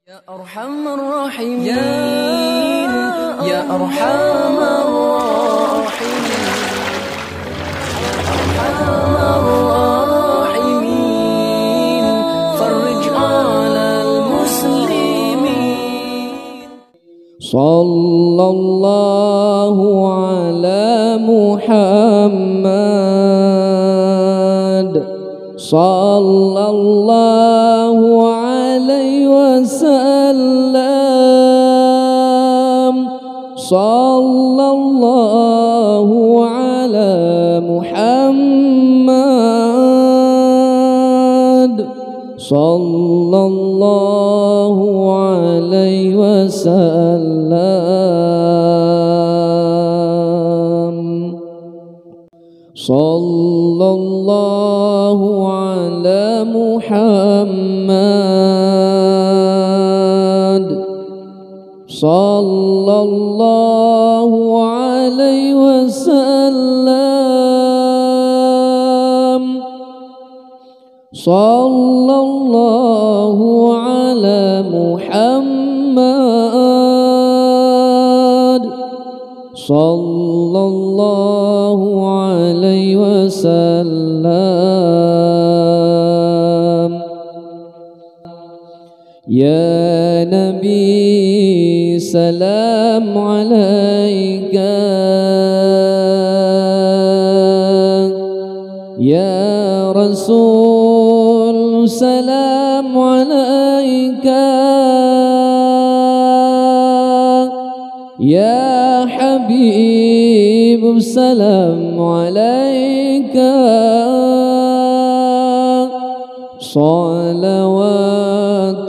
يا أرحم الراحمين يا أرحم الراحمين فرج على المسلمين. صلى الله على محمد صلى الله عليه وسلم. صلى الله على محمد صلى الله عليه وسلم. صلى الله على محمد صلى الله عليه وسلم. صلى الله على محمد صلى الله عليه وسلم. يا نبي سلام عليك، يا رسول سلام عليك، يا حبيب سلام عليك. صلوات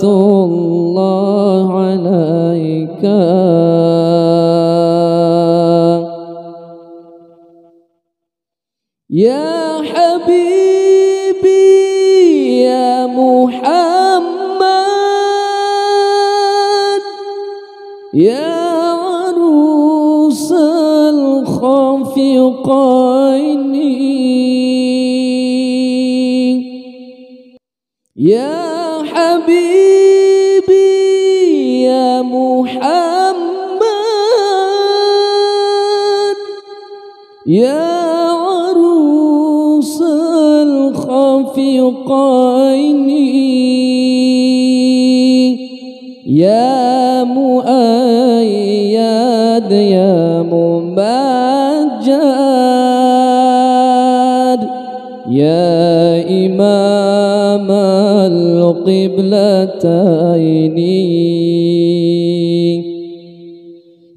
الله عليك. يا حبيبي يا محمد، يا عروس الخفقين، يا حبيبي يا محمد، يا عروس الخفقين، يا مؤيد يا ممجد، يا إمام القبلتين،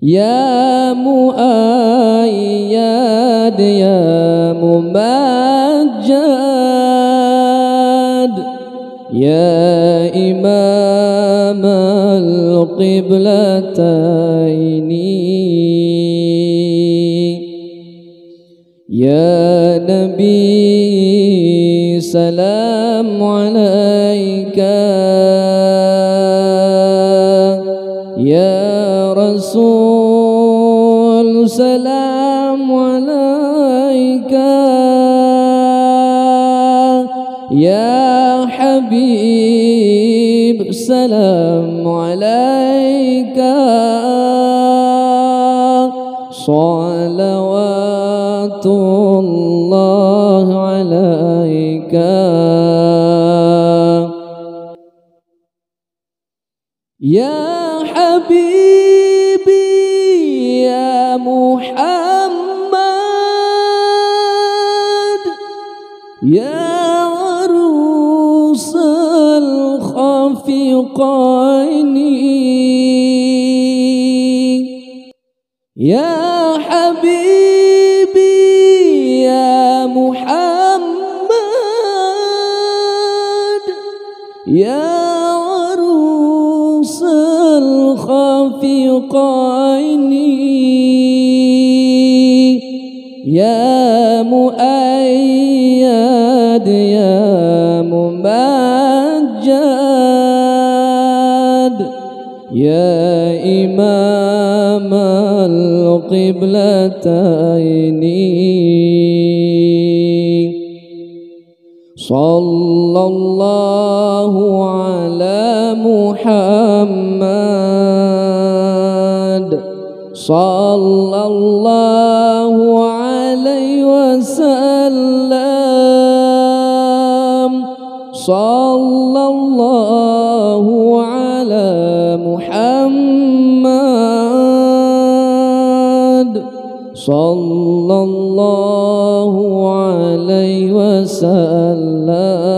يا مؤيد يا ممجد، يا إمام القبلتين. يا نبي سلام عليك، يا رسول سلام عليك، يا حبيب سلام عليك. صلوات الله عليك. يا حبيبي يا محمد، يا عروس الخفقين، يا حبيبي يا محمد، يا عروس الخفقين، يا مؤيد يا ممجد، يا إمام القبلتين. صلى الله على محمد Muhammad sallallahu alaihi wasallam. Sallallahu ala Muhammad sallallahu alaihi wasallam.